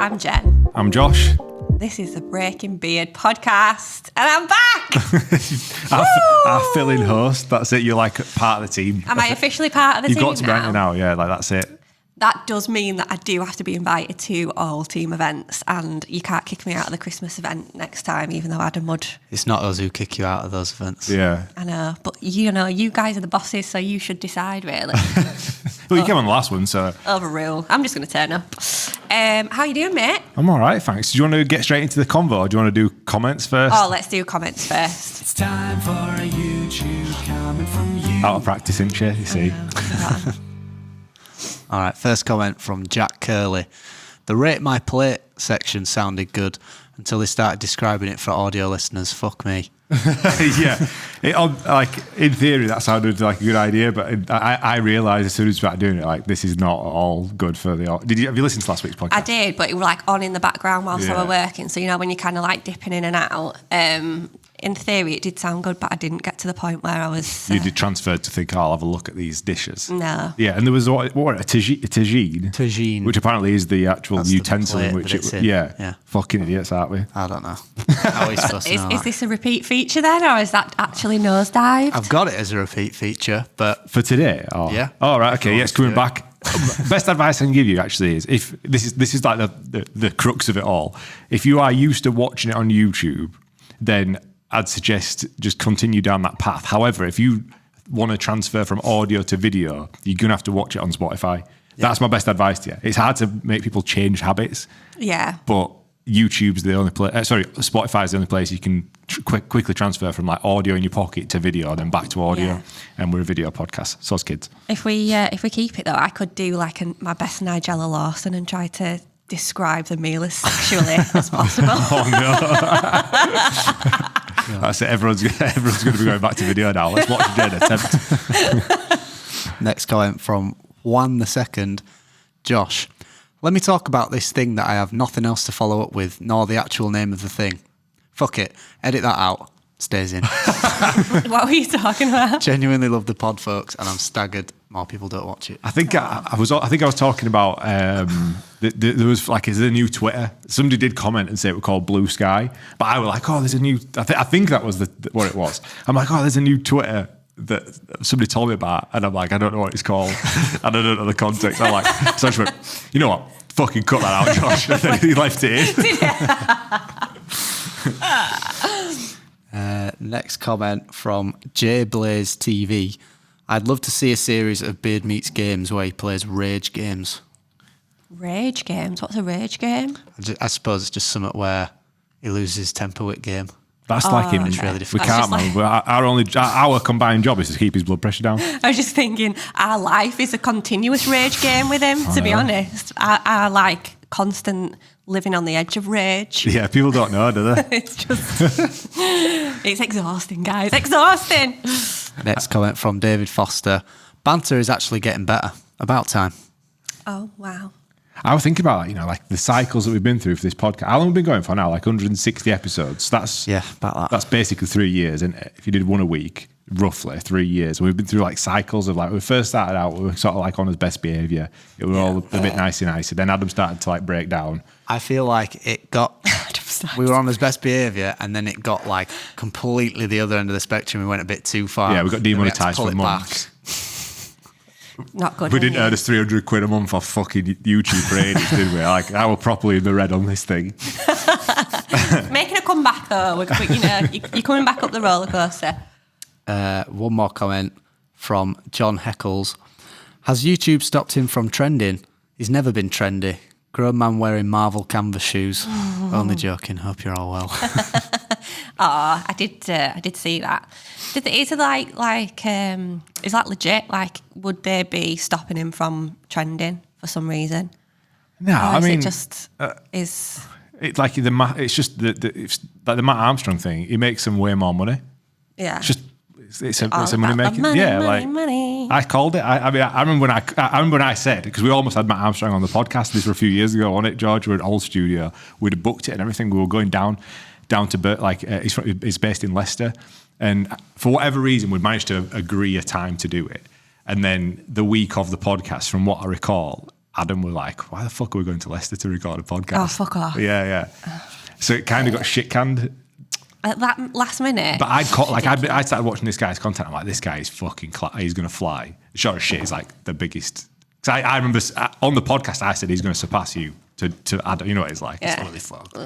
I'm Jen. I'm Josh. This is the Breaking Beard podcast, and I'm back! Our filling host. That's it. You're like part of the team. Am I officially part of the team You've got to be now. Yeah, like that's it. That does mean that I do have to be invited to all team events, and you can't kick me out of the Christmas event next time, even though I had a mud. It's not us who kick you out of those events. Yeah. I know, but you guys are the bosses, so you should decide, really. Well, you came on the last one, so... Overrule. I'm just going to turn up. How you doing, mate? I'm all right, thanks. Do you want to get straight into the convo, or do you want to do comments first? Oh, let's do comments first. It's time for a YouTube comment from you. Out of practice, isn't she, you see? All right, first comment from Jack Curley. The rate my plate section sounded good until they started describing it for audio listeners. Fuck me. Yeah. In theory, that sounded like a good idea, but I realised as soon as we started doing it, like, this is not at all good for the... Have you listened to last week's podcast? I did, but it was like on in the background whilst I Yeah. was working. So, when you're kind of like dipping in and out, in theory, it did sound good, but I didn't get to the point where I was... You did transfer to think, I'll have a look at these dishes. No. Yeah, and there was a tagine. Tagine. Which apparently is the actual That's the utensil in plate which that it's it... in. Yeah. Yeah. Fucking idiots, aren't we? I don't know. How are we supposed to know Is that? this a repeat feature then, or is that actually nosedived? I've got it as a repeat feature, but For today? Oh. Yeah. Oh, right, okay, yes, coming Yeah. back. Best advice I can give you actually is, if this is like the crux of it all. If you are used to watching it on YouTube, then I'd suggest just continue down that path. However, if you want to transfer from audio to video, you're going to have to watch it on Spotify. That's my best advice to you. It's hard to make people change habits, Yeah. but YouTube's the only place. Spotify's the only place you can quickly transfer from like audio in your pocket to video, and then back to audio. Yeah. And we're a video podcast, so it's kids. If we keep it though, I could do like my best Nigella Lawson and try to describe the meal as sexually as possible. Oh no! That's it. Everyone's going to be going back to video now. Let's watch Jen attempt. next comment from Juan the Second. Josh, let me talk about this thing that I have nothing else to follow up with, nor the actual name of the thing. Fuck it. Edit that out. Stays in. What were you talking about? Genuinely love the pod, folks, and I'm staggered more people don't watch it. I think I was talking about there was like, is there a new Twitter? Somebody did comment and say it was called Blue Sky, but I was like, oh, there's a new. I think that was what it was. I'm like, oh, there's a new Twitter that somebody told me about, and I'm like, I don't know what it's called, and I don't know the context. I'm like, so I just went, you know what? Fucking cut that out, Josh. And then he left it in. Next comment from J Blaze TV. I'd love to see a series of Beard Meets Games where he plays rage games. Rage games? What's a rage game? I suppose it's just something where he loses his temper with game. That's like him. It's really We difficult. can't, man. Our combined job is to keep his blood pressure down. I was just thinking, our life is a continuous rage game with him, to be honest. I like constant living on the edge of rage. Yeah, people don't know, do they? It's just, it's exhausting, guys. Exhausting. Next comment from David Foster. Banter is actually getting better. About time. Oh, wow. I was thinking about that, like the cycles that we've been through for this podcast. How long have we been going for now? Like 160 episodes. That's about that. That's basically 3 years. And if you did one a week, roughly 3 years. We've been through like cycles of like, when we first started out, we were sort of like on his best behaviour. It was all a bit nicey. Then Adam started to like break down. I feel like it got... we were on his best behaviour, and then it got like completely the other end of the spectrum. We went a bit too far. Yeah, we got demonetised for months. Not good. We didn't earn us 300 quid a month off fucking YouTube for ages, did we? Like, I was properly in the red on this thing. Making a comeback though. You're coming back up the roller coaster. One more comment from John Heckles. Has YouTube stopped him from trending? He's never been trendy. Grown man wearing Marvel canvas shoes. Only joking. Hope you're all well. Oh, I did see that. Is it is that legit? Like, would they be stopping him from trending for some reason? No, Or I is mean, it just is. It's like it's just it's like the Matt Armstrong thing. He makes them way more money. Yeah. It's just it's a All money about the making. money, Yeah, money. I called it. I remember when I said, because we almost had Matt Armstrong on the podcast. This was a few years ago, on it, George. We were at Old Studio. We'd have booked it and everything. We were going down to he's based in Leicester, and for whatever reason, we'd managed to agree a time to do it. And then the week of the podcast, from what I recall, Adam were like, why the fuck are we going to Leicester to record a podcast? Oh, fuck off. Yeah. So it kind of got shit canned. At that last minute. But I started watching this guy's content. I'm like, this guy is fucking, he's going to fly. Sure as shit, he's like the biggest. Because I remember on the podcast, I said he's going to surpass you to Adam. You know what he's like. Yeah. It's really fucked.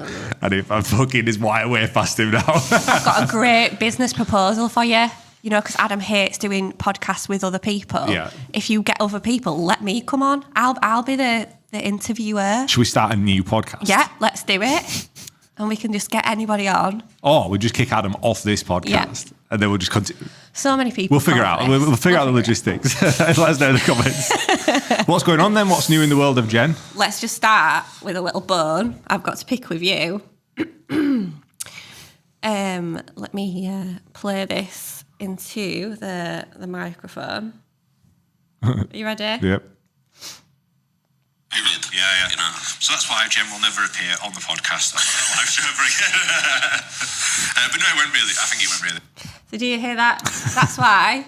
And if I'm fucking his white way past him now. I've got a great business proposal for you. You know, because Adam hates doing podcasts with other people. Yeah. If you get other people, let me come on. I'll be the interviewer. Should we start a new podcast? Yeah, let's do it. And we can just get anybody on. Or we just kick Adam off this podcast. Yeah. And then we'll just continue. So many people. We'll figure out. We'll figure out the logistics. Let us know in the comments. What's going on then? What's new in the world of Jen? Let's just start with a little bone I've got to pick with you. Let me play this into the microphone. Are you ready? Yep. Yeah. You know, so that's why Jen will never appear on the podcast on a live show ever again. But no, it went really. I think it went really. So do you hear that? That's why.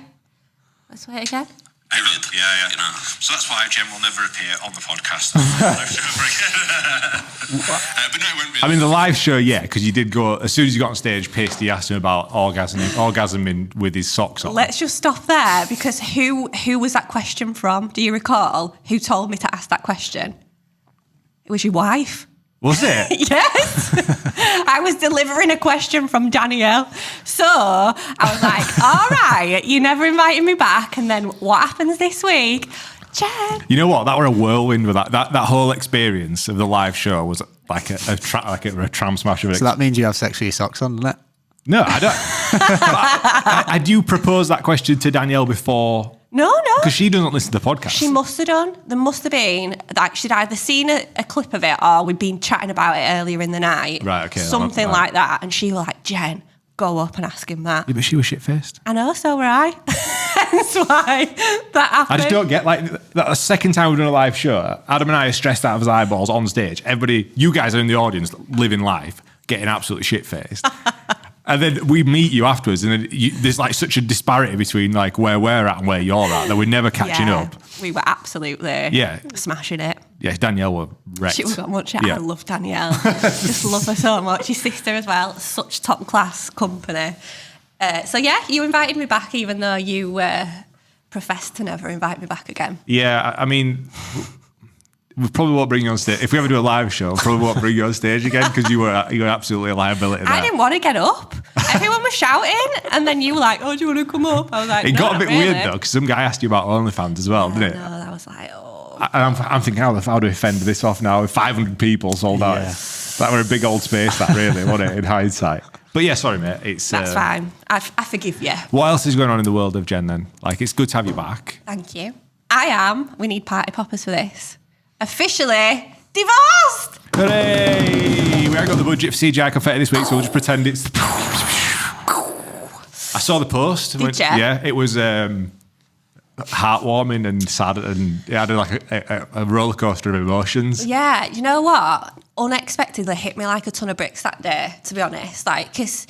Let's play it again. Yeah. You know, so that's why Jen will never appear on the podcast on a live show ever again. But no, it went really. I mean, the live show, yeah, because you did go, as soon as you got on stage, pissed, you asked him about orgasming with his socks on. Let's just stop there, because who was that question from? Do you recall who told me to ask that question? It was your wife. Was it? Yes. I was delivering a question from Danielle. So I was like, all right, you never invited me back. And then what happens this week? Jen. You know what? That were a whirlwind with that whole experience of the live show was like a tram smash of it. So that means you have sex with your socks on, doesn't it? No, I don't. Had you proposed that question to Danielle before? No. Because she doesn't listen to the podcast. She must have done. There must have been, like, she'd either seen a clip of it or we'd been chatting about it earlier in the night. Right, okay. Something like that. And she was like, Jen, go up and ask him that. Yeah, but she was shit-faced. I know, so were I. That's why that happened. I just don't get, like, the second time we've done a live show, Adam and I are stressed out of his eyeballs on stage. Everybody, you guys are in the audience living life, getting absolutely shit-faced. And then we meet you afterwards, and then there's like such a disparity between like where we're at and where you're at that we're never catching up. We were absolutely smashing it. Yeah, Danielle were wrecked. She got much. I love Danielle. Just love her so much. Your sister as well. Such top class company. So yeah, you invited me back, even though you professed to never invite me back again. Yeah, I mean, we probably won't bring you on stage. If we ever do a live show, we probably won't bring you on stage again because you were absolutely a liability there. I didn't want to get up. Everyone was shouting, and then you were like, "Oh, do you want to come up?" I was like, it no, got a bit really. weird though because some guy asked you about OnlyFans as well, didn't it? No, I was like, oh. I'm thinking, how do I fend this off now? 500 people sold out. Yeah. That were a big old space, that really, wasn't it, in hindsight? But yeah, sorry, mate. That's fine. I forgive you. What else is going on in the world of Jen then? Like, it's good to have you back. Thank you. I am. We need party poppers for this. Officially divorced. Hooray! We haven't got the budget for CGI confetti this week, so we'll just pretend it's. I saw the post. Did you? Yeah, it was heartwarming and sad, and it had like a roller coaster of emotions. Yeah, you know what? Unexpectedly hit me like a ton of bricks that day, to be honest. Like, because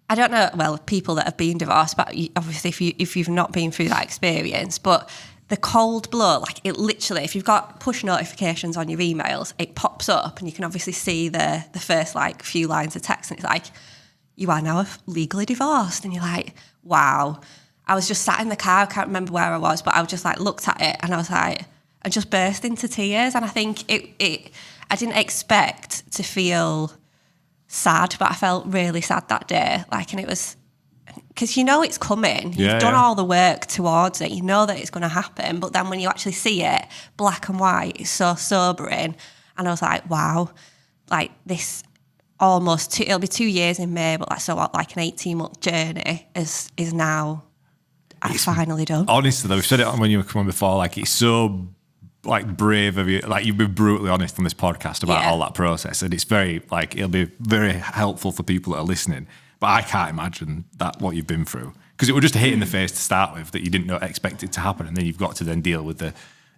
I don't know, well, people that have been divorced, but obviously if you've not been through that experience, but the cold blow, like it literally, if you've got push notifications on your emails, it pops up and you can obviously see the first like few lines of text and it's like, you are now legally divorced. And you're like, wow. I was just sat in the car, I can't remember where I was, but I just like looked at it and I was like, I just burst into tears. And I think I didn't expect to feel sad, but I felt really sad that day. Like, and it was, because you know it's coming. You've done all the work towards it. You know that it's going to happen. But then when you actually see it, black and white, it's so sobering. And I was like, wow, like this almost, it'll be 2 years in May, but like, so like an 18-month journey is now finally done. Honestly, though, we've said it when you were coming before, like it's so like brave of you. Like you've been brutally honest on this podcast about all that process. And it's very, like, it'll be very helpful for people that are listening. But I can't imagine that what you've been through, because it was just a hit in the face to start with that you didn't expect it to happen, and then you've got to then deal with the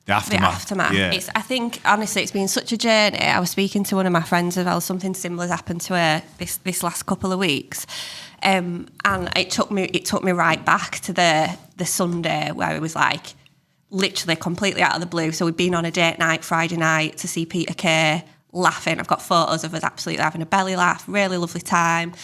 aftermath. The aftermath. Yeah. I think honestly, it's been such a journey. I was speaking to one of my friends as well. Something similar happened to her this last couple of weeks, and it took me right back to the Sunday where it was like literally completely out of the blue. So we'd been on a date night Friday night to see Peter Kay, laughing. I've got photos of us absolutely having a belly laugh, really lovely time.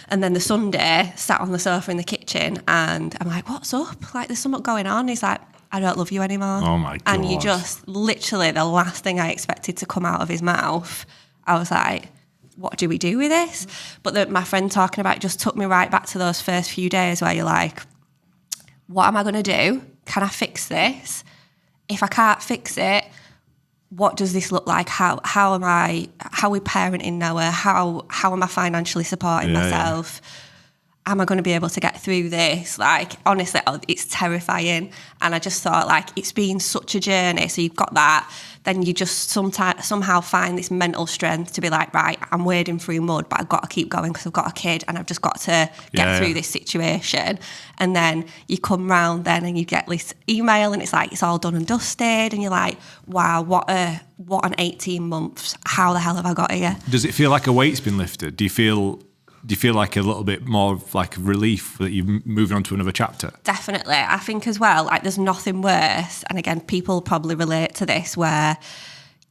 And then the Sunday, sat on the sofa in the kitchen, and I'm like, what's up? Like, there's something going on. He's like, I don't love you anymore. Oh my God. And you just, literally, the last thing I expected to come out of his mouth, I was like, what do we do with this? But my friend talking about it just took me right back to those first few days where you're like, what am I going to do? Can I fix this? If I can't fix it, what does this look like? How are we parenting Noah? How am I financially supporting myself? Am I going to be able to get through this? Like, honestly, it's terrifying. And I just thought, like, it's been such a journey. So you've got that. Then you just somehow find this mental strength to be like, right, I'm wading through mud, but I've got to keep going because I've got a kid and I've just got to get through this situation. And then you come round then and you get this email and it's like, it's all done and dusted. And you're like, wow, what an 18 months. How the hell have I got here? Does it feel like a weight's been lifted? Do you feel like a little bit more of like relief that you're moving on to another chapter? Definitely. I think as well, like there's nothing worse. And again, people probably relate to this where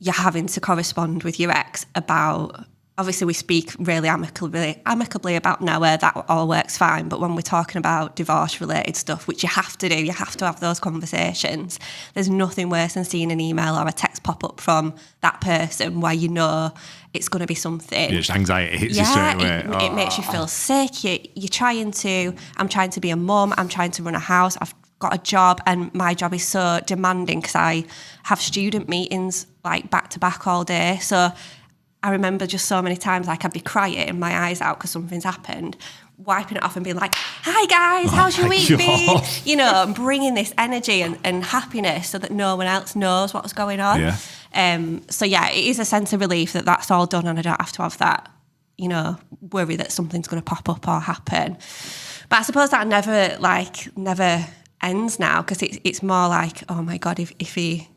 you're having to correspond with your ex about, obviously we speak really amicably about Noah, that all works fine. But when we're talking about divorce related stuff, which you have to do, you have to have those conversations. There's nothing worse than seeing an email or a text pop up from that person where you know it's going to be something. Yeah, just anxiety hits you straight away. It makes you feel sick. I'm trying to be a mum. I'm trying to run a house. I've got a job and my job is so demanding because I have student meetings like back to back all day. So I remember just so many times like I'd be crying my eyes out because something's happened, wiping it off and being like, hi guys, how's your week been? You know, bringing this energy and happiness so that no one else knows what's going on. Yeah. So yeah, it is a sense of relief that that's all done and I don't have to have that, you know, worry that something's going to pop up or happen. But I suppose that never ends now because it's more like, oh my God, if he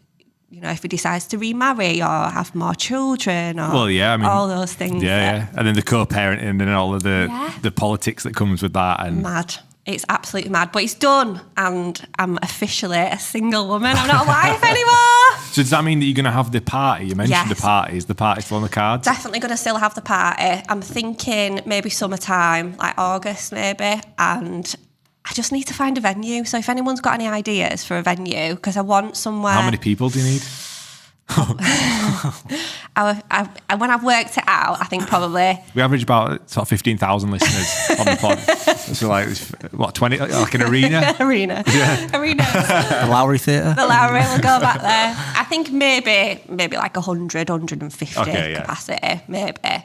decides to remarry or have more children or all those things. Yeah. And then the co-parenting and all of the politics that comes with that. And mad. It's absolutely mad, but it's done and I'm officially a single woman. I'm not a wife anymore. So does that mean that you're going to have the party? You mentioned Yes. the party. Is the party still on the cards? Definitely going to still have the party. I'm thinking maybe summertime, like August maybe, and I just need to find a venue. So if anyone's got any ideas for a venue, because I want somewhere... How many people do you need? when I've worked it out, I think probably... We average about sort of 15,000 listeners on the pod. So like, what, 20? Like an arena? Arena. The Lowry Theatre. The Lowry, we'll go back there. I think maybe like 100, 150 capacity, maybe.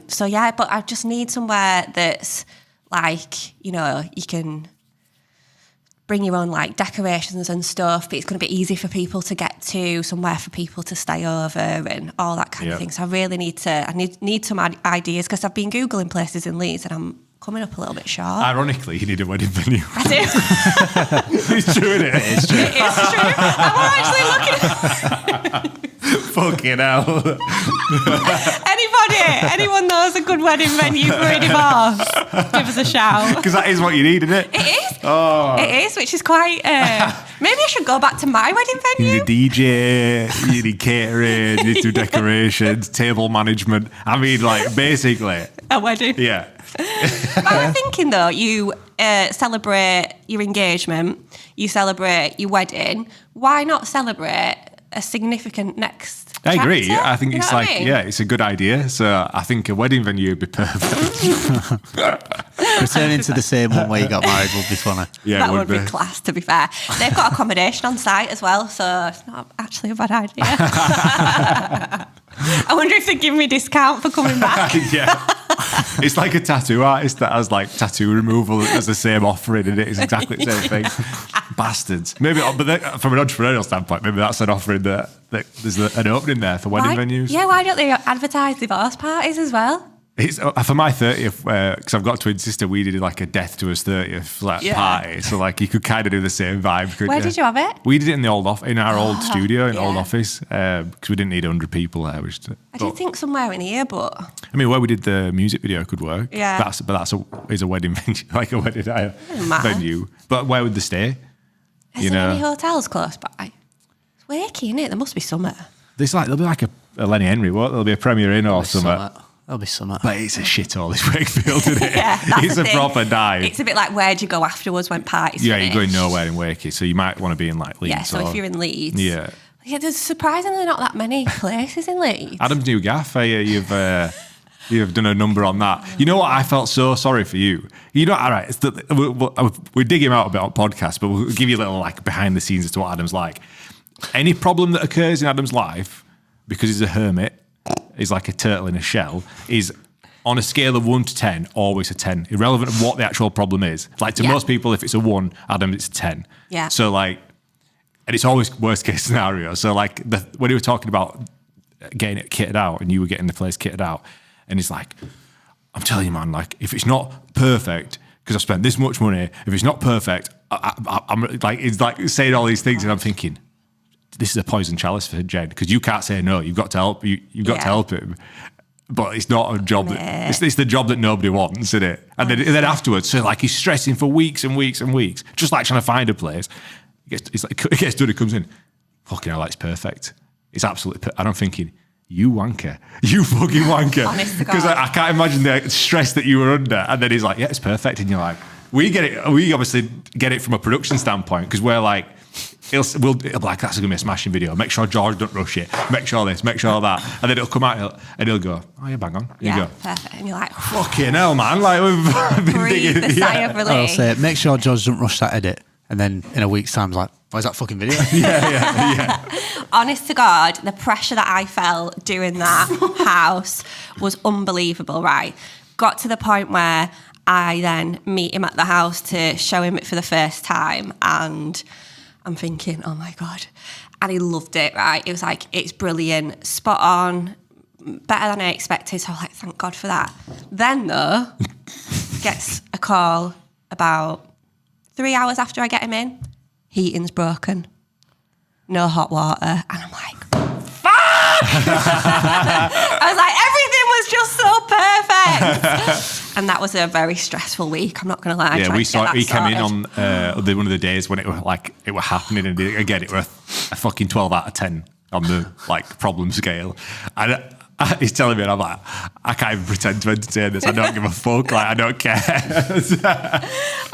So yeah, but I just need somewhere that's like, you know, you can bring your own like decorations and stuff, but it's going to be easy for people to get to, somewhere for people to stay over and all that kind of thing. So I really need some ideas because I've been Googling places in Leeds and I'm coming up a little bit short. Ironically, you need a wedding venue. I do. It's true, isn't it? It is true. It is true. I'm actually looking. Fucking hell. Anyone knows a good wedding venue for a divorce? Give us a shout. Because that is what you need, isn't it? It is. Oh. It is, which is quite... maybe I should go back to my wedding venue. You need a DJ, you need catering, you need to do decorations, table management. I mean, like, basically. A wedding. Yeah. But I'm thinking, though, you celebrate your engagement, you celebrate your wedding. Why not celebrate a significant next I agree. chapter? I think You it's know like, what I mean? yeah, it's a good idea. So I think a wedding venue would be perfect. Returning to the same one where you got married would be funny. Yeah, That it would be class, to be fair. They've got accommodation on site as well, so it's not actually a bad idea. I wonder if they give me a discount for coming back. Yeah. It's like a tattoo artist that has like tattoo removal as the same offering, and it's exactly the same thing. Bastards. Maybe, but from an entrepreneurial standpoint, maybe that's an offering that there's an opening there for wedding venues. Yeah, why don't they advertise divorce parties as well? It's for my 30th, because I've got a twin sister, we did like a death to us 30th party. So like you could kind of do the same vibe. Where did you have it? We did it in the in our old studio, in old yeah. office, because we didn't need 100 people there. I did think somewhere in here, but I mean, where we did the music video could work. Yeah. That's a wedding venue, like a wedding matter. venue. But where would they stay? Is there any hotels close by? It's wakey, isn't it? There must be somewhere. There'll be like a Lenny Henry, won't there? There'll be a Premier Inn or something. There'll be something. But it's a shithole, this Wakefield, isn't it? Yeah, that's it's the a thing. proper dive. It's a bit like, where'd you go afterwards when parties Yeah, finish? you're going nowhere in Wakey, so you might want to be in like Leeds. Yeah, so if you're in Leeds. Yeah. Yeah, there's surprisingly not that many places in Leeds. Adam's new gaff, you've done a number on that. You know what? I felt so sorry for you. You know, all right, we're digging him out a bit on podcast, but we'll give you a little like behind the scenes as to what Adam's like. Any problem that occurs in Adam's life, because he's a hermit, he's like a turtle in a shell, is on a scale of 1 to 10, always a 10, irrelevant of what the actual problem is. Like to most people, if it's a 1, Adam, it's a 10. Yeah. So like, and it's always worst case scenario. So like when you were talking about getting it kitted out and you were getting the place kitted out, and he's like, I'm telling you, man, like if it's not perfect, because I've spent this much money, if it's not perfect, I'm like, it's like saying all these things, and I'm thinking, this is a poison chalice for Jen, because you can't say no. You've got to help. You've got to help him. But it's not a job it's the job that nobody wants, isn't it? And then afterwards, so like he's stressing for weeks and weeks and weeks, just like trying to find a place. It gets done, it comes in. Fucking hell, it's perfect. It's absolutely and I'm thinking, you wanker. You fucking wanker. Honest to God. Because I can't imagine the stress that you were under. And then he's like, yeah, it's perfect. And you're like, we obviously get it from a production standpoint, because we're like, it'll be like, that's going to be a smashing video. Make sure George don't rush it. Make sure this, make sure that. And then it'll come out and he'll go, oh, yeah, bang on. Here you go. Perfect. And you're like, Fucking hell, man. Like, we've been breathe digging. the sigh of relief. I'll say, make sure George doesn't rush that edit. And then in a week's time, like, where's that fucking video? Yeah. Honest to God, the pressure that I felt doing that house was unbelievable, right? Got to the point where I then meet him at the house to show him it for the first time, and I'm thinking, oh my God. And he loved it, right? It was like, it's brilliant, spot on, better than I expected. So I'm like, thank God for that. Then though, gets a call about 3 hours after I get him in. Heating's broken. No hot water. And I'm like, fuck! I was like, everything was just so perfect. And that was a very stressful week. I'm not going to lie. Yeah, we saw it. He came in on sorted. one of the days when it were happening, and again, it were a fucking 12 out of 10 on the like problem scale. And he's telling me, and I'm like, I can't even pretend to entertain this. I don't give a fuck. Like, I don't care.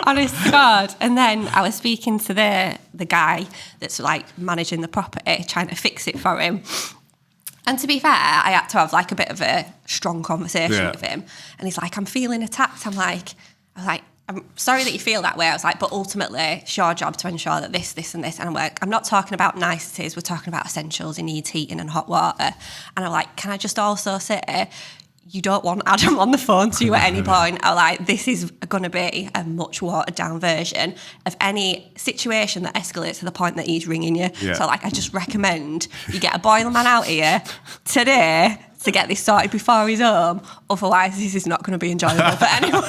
Honest to God. And then I was speaking to the guy that's like managing the property, trying to fix it for him. And to be fair, I had to have like a bit of a strong conversation with him. And he's like, I'm feeling attacked. I was like, I'm sorry that you feel that way. I was like, but ultimately, it's your job to ensure that this, and this. And I'm like, I'm not talking about niceties. We're talking about essentials. He needs heating and hot water. And I'm like, can I just also say, you don't want Adam on the phone to you at any point. I'm like, this is going to be a much watered down version of any situation that escalates to the point that he's ringing you. Yeah. So like, I just recommend you get a boiler man out here today to get this sorted before he's home. Otherwise, this is not going to be enjoyable for anyone.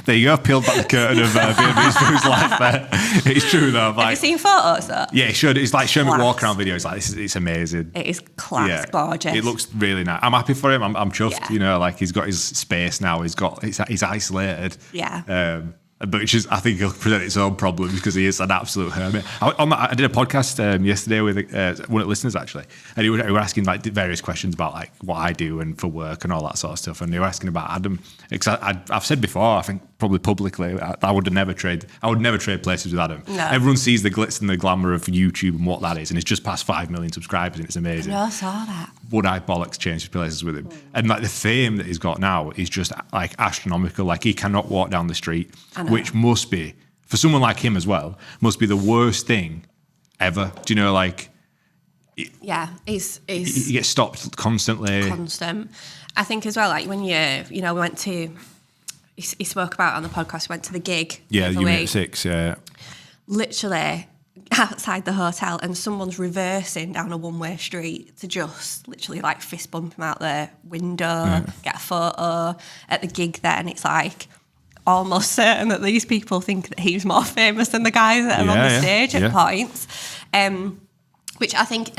There you go, peeled back the curtain of Vietnamese food's life there. It's true though. Have you seen photos though? Yeah, it should. It's like showing me Class. walk around videos. Like it's amazing. It is class, gorgeous. It looks really nice. I'm happy for him. I'm chuffed. Yeah. You know, like he's got his space now. He's isolated. Yeah. But it's just, I think he'll present its own problems because he is an absolute hermit. I did a podcast yesterday with one of the listeners actually, and we were asking like various questions about like what I do and for work and all that sort of stuff. And they were asking about Adam. Because I've said before, I think probably publicly, I would never trade places with Adam. No. Everyone sees the glitz and the glamour of YouTube and what that is, and it's just past 5 million subscribers, and it's amazing. No, I saw that. Would I bollocks change places with him? And like the fame that he's got now is just like astronomical. Like he cannot walk down the street, which must be, for someone like him as well, must be the worst thing ever. Do you know, like... Yeah, he's he gets stopped constantly. constant. I think as well, like when we went to, he spoke about it on the podcast, went to the gig. Yeah, the Unit week. 6, yeah. Literally outside the hotel, and someone's reversing down a one-way street to just literally like fist bump him out the window, get a photo at the gig there, and it's like almost certain that these people think that he's more famous than the guys that are on the stage at points. Which I think,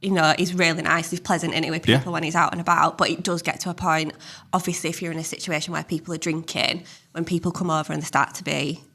is really nice. He's pleasant in it with people when he's out and about. But it does get to a point, obviously, if you're in a situation where people are drinking, when people come over and they start to be,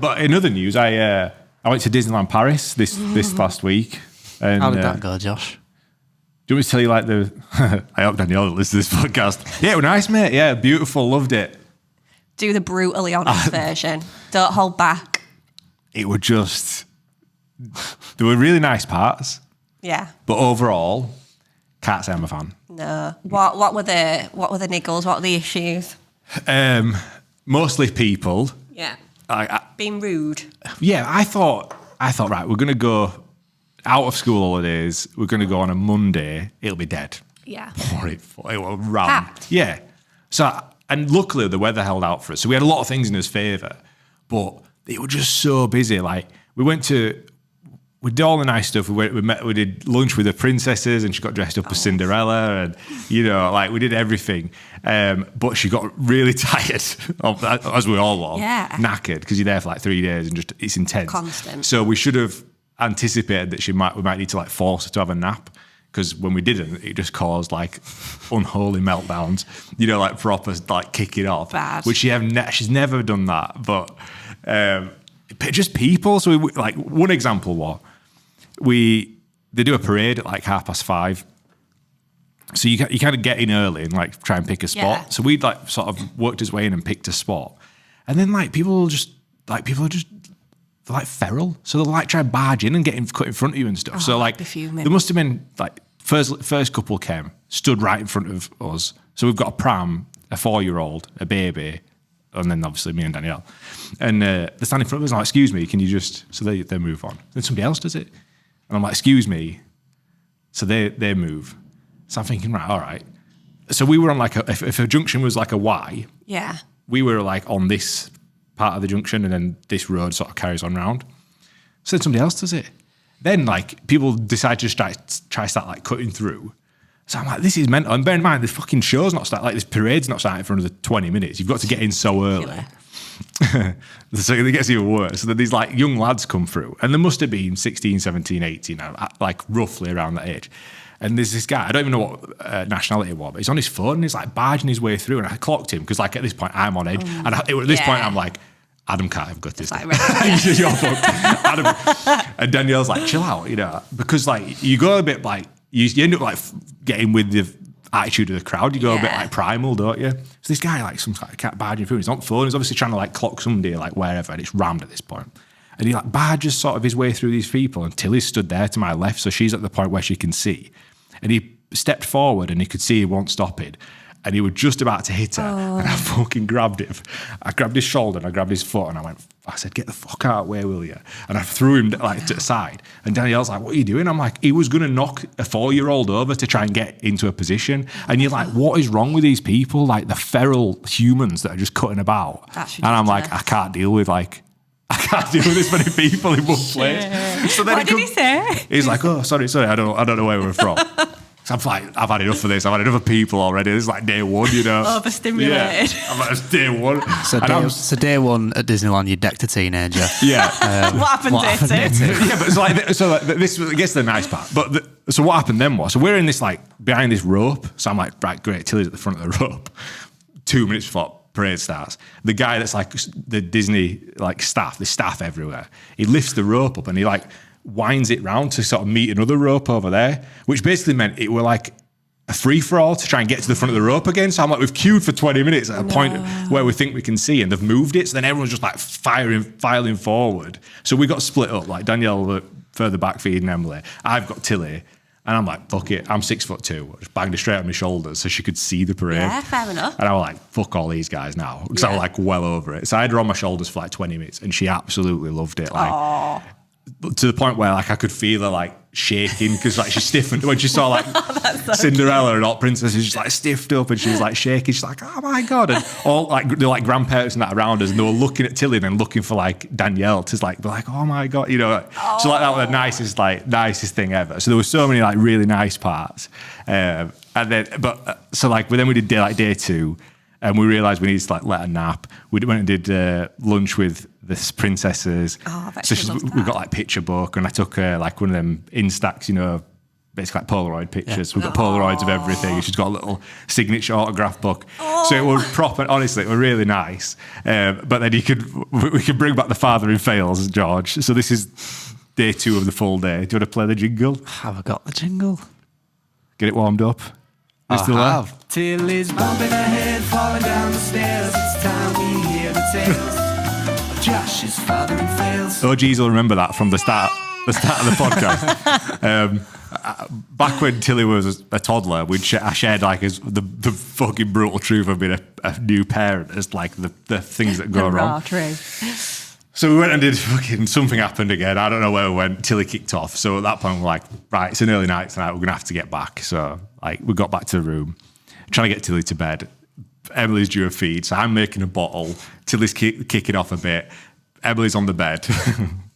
But in other news, I went to Disneyland Paris this last week. And, How did that go, Josh? do you want me to tell you like the... I hope Danielle listens to this podcast. Yeah, it was nice, mate. Yeah, beautiful. Loved it. Do the brutally honest version. Don't hold back. It was just... There were really nice parts. Yeah. But overall, can't say I'm a fan. No. What were the niggles? What were the issues? Mostly people. Yeah. I Being rude. Yeah, I thought, right, we're going to go out of school holidays. We're going to go on a Monday. It'll be dead. Yeah. It will rammed. Packed. Yeah. So, and luckily the weather held out for us. So we had a lot of things in his favour, but it was just so busy. Like we did all the nice stuff. We did lunch with the princesses, and she got dressed up as Cinderella, and like we did everything. But she got really tired, as we all were, knackered, because you're there for like 3 days and just it's intense, constant. So we should have anticipated that we might need to like force her to have a nap, because when we didn't, it just caused like unholy meltdowns. Like proper like kicking off, Bad. which she's never done that, but just people. So like one example was. They do a parade at like 5:30, so you kind of get in early and like try and pick a spot. Yeah. So we'd like sort of worked his way in and picked a spot, and then like people are just they're like feral, so they'll like try and barge in and cut in front of you and stuff. So like there must have been like first couple came, stood right in front of us. So we've got a pram, a 4-year-old, a baby, and then obviously me and Danielle, and they're standing in front of us. And I'm like, excuse me, can you just? So they move on. Then somebody else does it. And I'm like, excuse me. So they move. So I'm thinking, right, all right. So we were on like if a junction was like a Y, Yeah. we were like on this part of the junction, and then this road sort of carries on round. So then somebody else does it. Then like people decide to just try start like cutting through. So I'm like, this is mental. And bear in mind, this fucking show's not starting, like this parade's not starting for another 20 minutes. You've got to get in so early. So it gets even worse. So then these like young lads come through, and there must have been 16, 17, 18, like roughly around that age. And there's this guy, I don't even know what nationality it was, but he's on his phone and he's like barging his way through, and I clocked him because like at this point I'm on edge. And at this point I'm like, Adam can't have got this. Like, You're fucked. Adam. And Danielle's like, chill out, because like you go a bit like, you end up like getting with the attitude of the crowd. You go a bit like primal, don't you? So this guy like some kind of barging through. He's on the phone. He's obviously trying to like clock somebody like wherever, and it's rammed at this point. And he like barges sort of his way through these people until he stood there to my left, so she's at the point where she can see. And he stepped forward, and he could see he wasn't stopping. And he was just about to hit her, and I fucking grabbed him. I grabbed his shoulder, and I grabbed his foot, and I said, get the fuck out of the way, will you? And I threw him like to the side. And Danielle's like, what are you doing? I'm like, he was going to knock a 4-year-old over to try and get into a position. And you're like, what is wrong with these people? Like the feral humans that are just cutting about. And I'm like, I can't deal with this many people in one place. So then what did he say? He's like, oh, sorry, I don't know where we're from. So I'm like, I've had enough of this. I've had enough of people already. This is like day one, Overstimulated. Yeah. I'm like, it's day one. So day one at Disneyland, you decked a teenager. Yeah. What happened day two? Yeah, but this gets to the nice part. But so what happened then was, so we're in this like behind this rope. So I'm like, right, great. Tilly's at the front of the rope. 2 minutes before parade starts, the guy that's like the Disney like staff, there's staff everywhere. He lifts the rope up and he like winds it round to sort of meet another rope over there, which basically meant it were like a free-for-all to try and get to the front of the rope again. So I'm like, we've queued for 20 minutes at a point where we think we can see, and they've moved it. So then everyone's just like filing forward. So we got split up, like Danielle further back feeding Emily. I've got Tilly. And I'm like, fuck it, I'm 6'2". I just banged her straight on my shoulders so she could see the parade. Yeah, fair enough. And I was like, fuck all these guys now. Because I was like well over it. So I had her on my shoulders for like 20 minutes, and she absolutely loved it. Like, to the point where like I could feel her like shaking because like she stiffened when she saw like Cinderella and all princesses just like stiffed up, and she was like shaking. She's like, oh my God. And all like they're like grandparents and that around us, and they were looking at Tilly and then looking for like Danielle to like be like, oh my God, So like that was the nicest thing ever. So there were so many like really nice parts. And then so like then we did day two, and we realised we needed to like let her nap. We went and did lunch with the princesses. Oh, I bet so she loved we got like picture book, and I took like one of them Instax, basically like Polaroid pictures. We've got Polaroids of everything. She's got a little signature autograph book. So it was proper, honestly, it was really nice. But then we could bring back the father who fails, George. So this is day 2 of the full day. Do you want to play the jingle? Have I got the jingle? Get it warmed up. I Still there? have. Tilly's bumping her head, falling down the stairs. It's time we hear the tales of Josh's fathering fails. OGs will remember that from the start of the podcast. Back when Tilly was a toddler, I shared like the fucking brutal truth of being a new parent as like the things that go wrong. True. So we went and did fucking something happened again. I don't know where we went. Tilly kicked off. So at that point we're like, right, it's an early night tonight. We're gonna have to get back. So like we got back to the room, trying to get Tilly to bed. Emily's due a feed, so I'm making a bottle. Tilly's kicking off a bit. Emily's on the bed.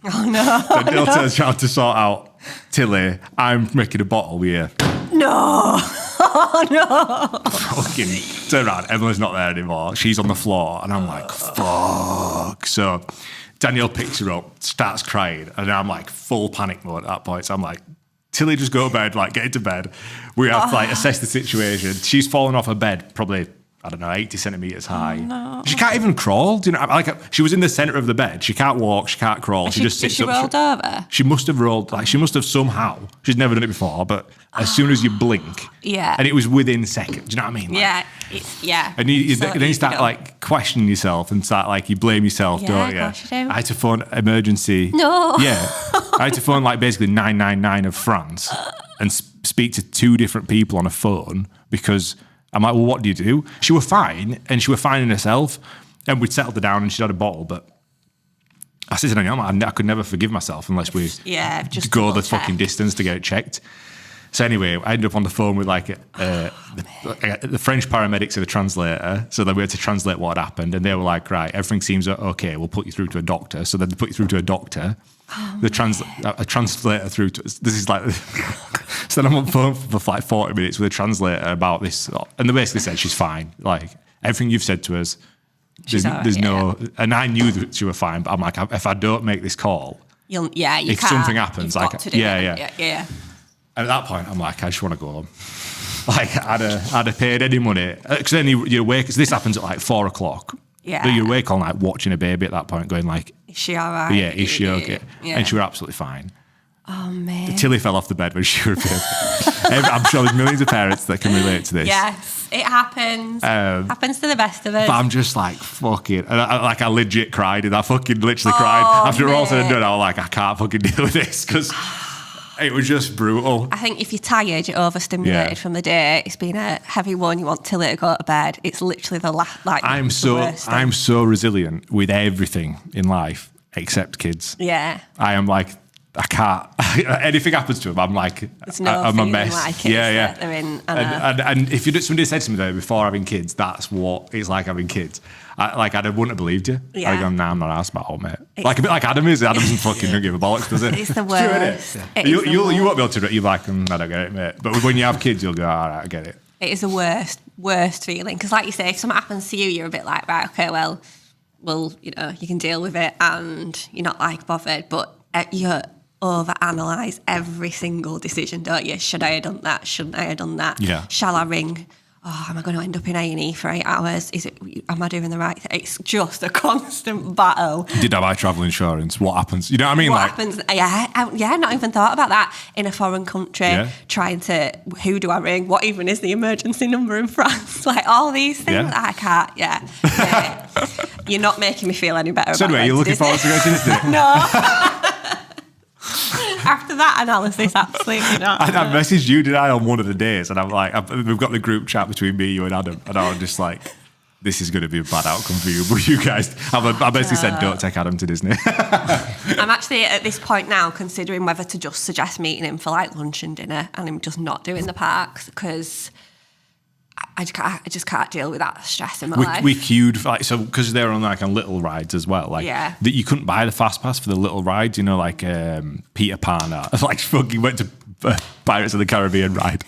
Oh no. So Neil turns around to sort out Tilly. I'm making a bottle with you. No. Oh no. Fucking turn around. Emily's not there anymore. She's on the floor, and I'm like, fuck. So Danielle picks her up, starts crying, and I'm like full panic mode at that point. So I'm like, Tilly, just go to bed, like get into bed. We have to like assess the situation. She's fallen off her bed, probably, I don't know, 80 centimeters high. Oh, no. She can't even crawl. Do you know? Like she was in the center of the bed. She can't walk. She can't crawl. She just sits she up. Rolled over. She must have rolled. Like she must have somehow. She's never done it before. But as soon as you blink, yeah, and it was within seconds. Do you know what I mean? Like, yeah. And then you start like questioning yourself and start like you blame yourself, don't you? Gosh, you do. I had to phone emergency. No. Yeah, I had to phone like basically 999 of France and speak to 2 different people on a phone because. I'm like, well, what do you do? She were fine, and she were fine in herself, and we'd settled her down, and she had a bottle, but I said to her, I could never forgive myself unless we just go the fucking distance to get it checked. So anyway, I ended up on the phone with like the French paramedics and the translator, so then we had to translate what had happened, and they were like, right, everything seems okay, we'll put you through to a doctor. So then they put you through to a doctor. A translator through to this is like so then I'm on the phone for like 40 minutes with a translator about this, and they basically said she's fine, like everything you've said to us, there's no, and I knew that she was fine, but I'm like, if I don't make this call, you if something happens, like yeah. And at that point I'm like, I just want to go home. Like I'd have paid any money, because then you wake, because this happens at like 4 o'clock. Yeah. But you awake all night watching a baby at that point, going like, is she all right? Yeah, is she okay? Yeah. And she was absolutely fine. Oh, man. Tilly fell off the bed when she was I'm sure there's millions of parents that can relate to this. Yes, it happens. Happens to the best of us. But I'm just like, fucking, and I legit cried, and I fucking literally cried. After all said and done, I was like, I can't fucking deal with this, because it was just brutal. I think if you're tired, you're overstimulated from the day, it's been a heavy one, you want Tilly to go to bed. It's literally the last, like, I'm so resilient with everything in life except kids. Yeah. I am like, I can't. Anything happens to them, I'm like, I'm a mess. Like yeah. They're in, and if somebody said to me though before having kids, that's what it's like having kids. I wouldn't have believed you. Yeah. I go, nah, I'm not asked about it, mate. Like a bit like Adam is. Adam doesn't fucking don't give a bollocks, does it? It's the worst. You won't be able to. You're like, I don't get it, mate. But when you have kids, you'll go, all right, I get it. It is the worst feeling, because like you say, if something happens to you, you're a bit like, right, okay, well, you know, you can deal with it, and you're not like bothered, but you overanalyze every single decision, don't you? Should I have done that? Shouldn't I have done that? Yeah. Shall I ring? Oh, am I going to end up in A&E for 8 hours? Am I doing the right thing? It's just a constant battle. Did I buy travel insurance? What happens? You know what I mean? What happens? Yeah, not even thought about that. In a foreign country, trying to, who do I ring? What even is the emergency number in France? Like all these things, I can't. Yeah. You're not making me feel any better. So anyway, you're looking forward to going to Disney? No. After that analysis, absolutely not. I messaged you, did I, on one of the days, and I'm like, we've got the group chat between me, you, and Adam, and I was just like, this is going to be a bad outcome for you. But you guys, I basically said, don't take Adam to Disney. I'm actually at this point now considering whether to just suggest meeting him for like lunch and dinner, and him just not doing the parks, because I just can't deal with that stress in my life. We queued, like, so because they're on like on little rides as well, like that you couldn't buy the fast pass for the little rides, you know, like Peter Pan, like fucking went to Pirates of the Caribbean ride,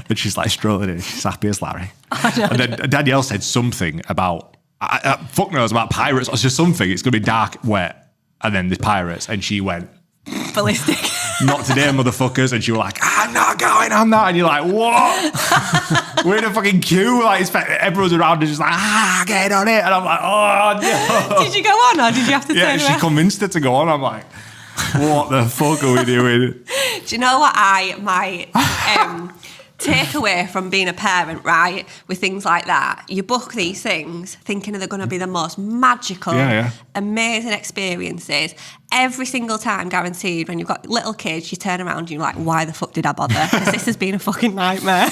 and she's like strolling in, she's happy as Larry. And then Danielle said something about fuck knows about pirates, or just something. It's gonna be dark, wet, and then the pirates, and she went ballistic. not today, motherfuckers. And she was like, I'm not going on that. And you're like, what? We're in a fucking queue. Like, everyone's around and just like, get on it. And I'm like, oh, no. Did you go on or did you have to Yeah, turn she around? convinced her to go on. I'm like, what the fuck are we doing? Do you know what my takeaway from being a parent, right, with things like that? You book these things thinking they're going to be the most magical, amazing experiences. Every single time, guaranteed, when you've got little kids, you turn around and you're like, why the fuck did I bother? Because this has been a fucking nightmare.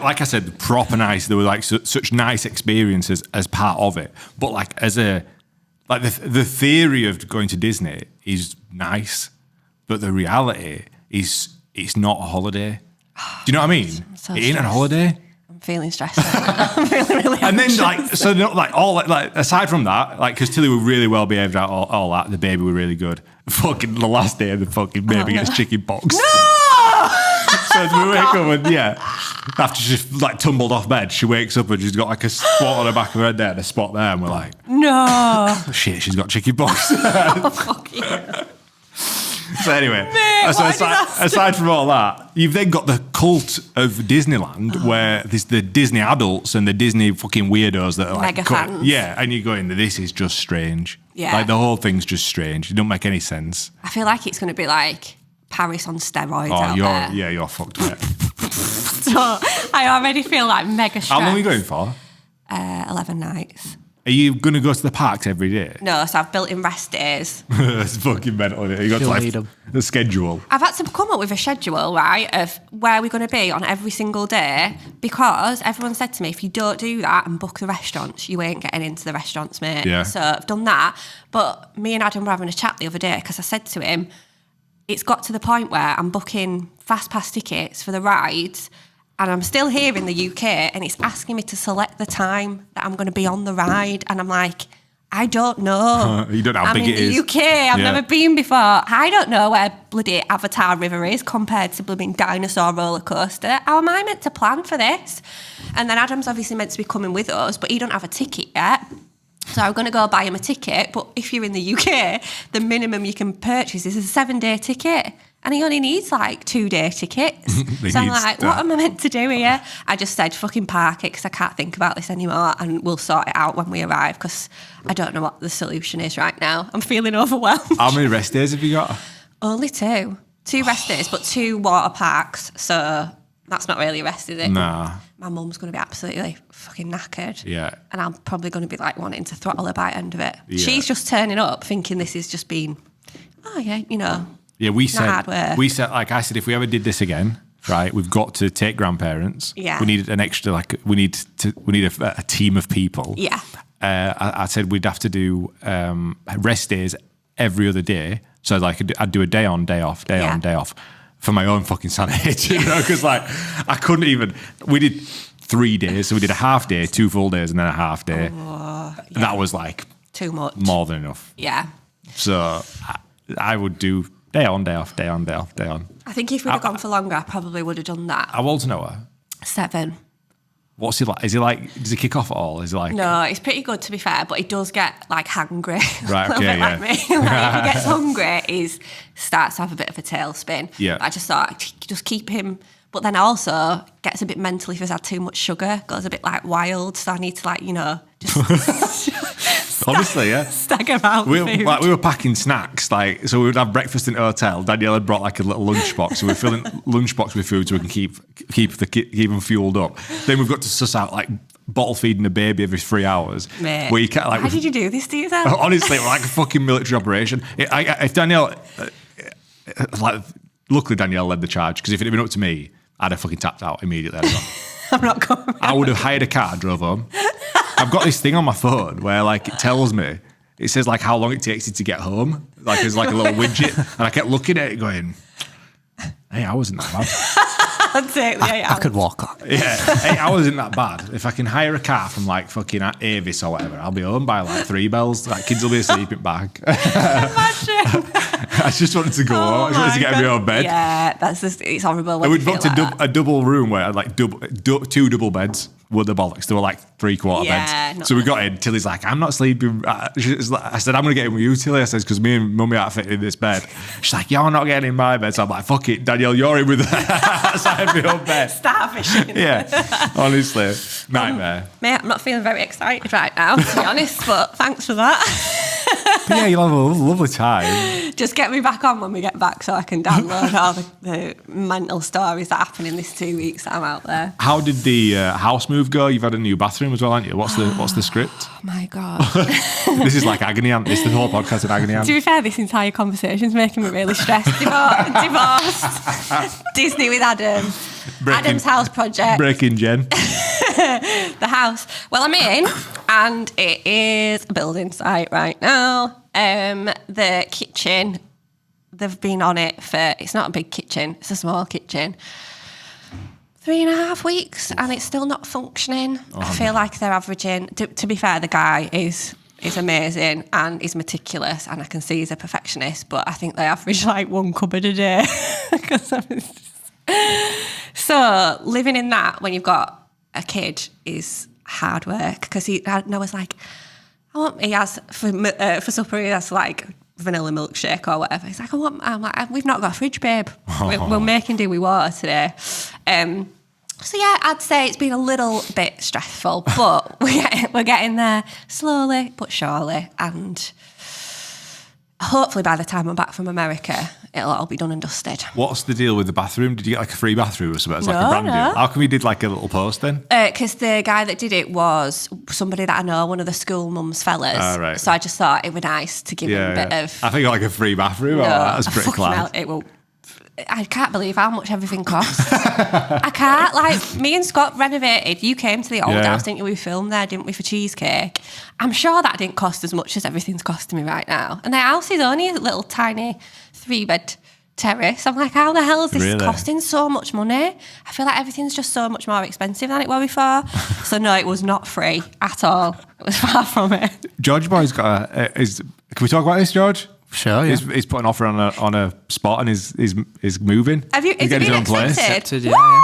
Like I said, proper nice. There were like such nice experiences as part of it. But like as a... Like the theory of going to Disney is nice, but the reality is it's not a holiday. Do you know what I mean? So it ain't a stressed. holiday. I'm feeling stressed right now. I'm feeling really And then anxious. aside from that, like because Tilly were really well behaved at all that, the baby were really good. Fucking the last day, the fucking baby gets chicken pox. So we wake up and after she's like tumbled off bed, she wakes up and she's got like a spot on the back of her head there and a spot there, and we're like, no. oh, shit, she's got chicken pox. Oh, fuck you. So anyway, Mate, so what a disaster. aside from all that, you've then got the cult of Disneyland where there's the Disney adults and the Disney fucking weirdos that are like... Mega fans. Yeah, and you're going, this is just strange. Yeah. Like the whole thing's just strange. It don't make any sense. I feel like it's going to be like Paris on steroids out there. You're fucked with it. So I already feel like mega stressed. How long are you going for? 11 nights. Are you going to go to the parks every day? No, so I've built in rest days. It's fucking mental. Isn't it? You got You'll to need like 'em. the schedule. I've had to come up with a schedule, right, of where we're going to be on every single day because everyone said to me, if you don't do that and book the restaurants, you ain't getting into the restaurants, mate. Yeah. So I've done that. But me and Adam were having a chat the other day because I said to him, it's got to the point where I'm booking fast pass tickets for the rides and I'm still here in the UK and it's asking me to select the time that I'm going to be on the ride. And I'm like, I don't know. You don't know how big it is. I'm in the UK. I've never been before. I don't know where bloody Avatar River is compared to blooming dinosaur roller coaster. How am I meant to plan for this? And then Adam's obviously meant to be coming with us, but he don't have a ticket yet. So I'm going to go buy him a ticket. But if you're in the UK, the minimum you can purchase is a 7-day ticket. And he only needs like 2-day tickets. So I'm like, what am I meant to do here? I just said, fucking park it because I can't think about this anymore and we'll sort it out when we arrive because I don't know what the solution is right now. I'm feeling overwhelmed. How many rest days have you got? Only 2. 2 rest days, but 2 water parks. So that's not really a rest, is it? Nah. My mum's going to be absolutely fucking knackered. Yeah. And I'm probably going to be like wanting to throttle her by the end of it. Yeah. She's just turning up thinking this has just been, oh yeah, you know. Yeah, we hard work. said, like I said, if we ever did this again, right, we've got to take grandparents. Yeah. We need an extra, like, we need a team of people. Yeah. I said we'd have to do rest days every other day. So like I'd do a day on, day off, day on, day off for my own fucking sanity, you know, because like I couldn't even, we did 3 days. So we did a half day, 2 full days and then a half day. Oh, And that was like too much. more than enough. Yeah. So I would do day on, day off, day on, day off, day on. I think if we'd have gone for longer, I probably would have done that. How old's Noah? 7. What's he like? Is he like, does he kick off at all? Is he like... No, it's pretty good to be fair, but he does get like hungry. Right, a little okay, bit like me. Like, if he gets hungry, he starts to have a bit of a tailspin. Yeah. But I just thought, just keep him. But then also gets a bit mental if he's had too much sugar, goes a bit like wild. So I need to like, you know, just Honestly, yeah. stagger out We, food. like, we were packing snacks, like, so we would have breakfast in the hotel. Danielle had brought like a little lunchbox, so we're filling lunchbox with food so we can keep them fueled up. Then we've got to suss out like bottle feeding a baby every 3 hours. Mate, where you can't, like, how did you do this to yourself? honestly, like a fucking military operation. If Danielle, like, luckily Danielle led the charge because if it had been up to me, I'd have fucking tapped out immediately. I'm not going. I would have hired a car, drove home. I've got this thing on my phone where like it tells me, it says like how long it takes you to get home. Like there's like a little widget, and I kept looking at it going, hey, I wasn't that bad. I'd take the 8 hours. I could walk on. Yeah, 8 hours isn't that bad. If I can hire a car from like fucking Avis or whatever, I'll be home by like 3 bells. Like kids will be asleep in back. Imagine. I just wanted to go home. I just wanted to get in my own bed. Yeah, that's just, it's horrible. When And we'd you feel booked like that. a double room where I had like 2 double beds. were the bollocks. They were like 3/4 beds. So we got in. Tilly's like, I'm not sleeping. I said, I'm going to get in with you, Tilly. I said, because me and Mummy aren't fitting in this bed. She's like, you're not getting in my bed. So I'm like, fuck it, Danielle, you're in with outside my own bed. Starvishing. Yeah, honestly, nightmare. Mate, I'm not feeling very excited right now, to be honest, but thanks for that. But yeah, you'll have a lovely time. Just get me back on when we get back so I can download all the mental stories that happen in this 2 weeks that I'm out there. How did the house move go? You've had a new bathroom as well, haven't you? What's the script? Oh my God. This is like agony aunt. It's the whole podcast in agony aunt. To be fair, this entire conversation's making me really stressed. Divorced. Disney with Adam. Adam's house project. Breaking Jen. The house. Well, I'm in, and it is a building site right now. The kitchen, they've been on it for, it's not a big kitchen, it's a small kitchen. 3.5 weeks, and it's still not functioning. I feel like they're averaging, to be fair, the guy is amazing and he's meticulous, and I can see he's a perfectionist, but I think they average like 1 cupboard a day. So living in that when you've got a kid is hard work, because Noah's like, he has for supper, he has like vanilla milkshake or whatever. He's like, I'm like, we've not got a fridge, babe. We're making do with water today. So yeah, I'd say it's been a little bit stressful, but we're getting there slowly but surely, and hopefully by the time I'm back from America, it'll all be done and dusted. What's the deal with the bathroom? Did you get like a free bathroom or something? It's like a brand new. How come you did like a little post then? Because the guy that did it was somebody that I know, one of the school mums fellas. Right. So I just thought it would be nice to give him a bit of... I think like a free bathroom. That's pretty class. I can't believe how much everything costs. I can't. Like, me and Scott renovated. You came to the old house, didn't you? We filmed there, didn't we, for Cheesecake? I'm sure that didn't cost as much as everything's costing me right now. And the house is only a little tiny 3-bed terrace. I'm like, how the hell is this costing so much money? I feel like everything's just so much more expensive than it was before. So no, it was not free at all. It was far from it. George Boy's got can we talk about this, George? Sure, yeah. He's put an offer on a spot and is moving. Is it been accepted? Accepted, yeah.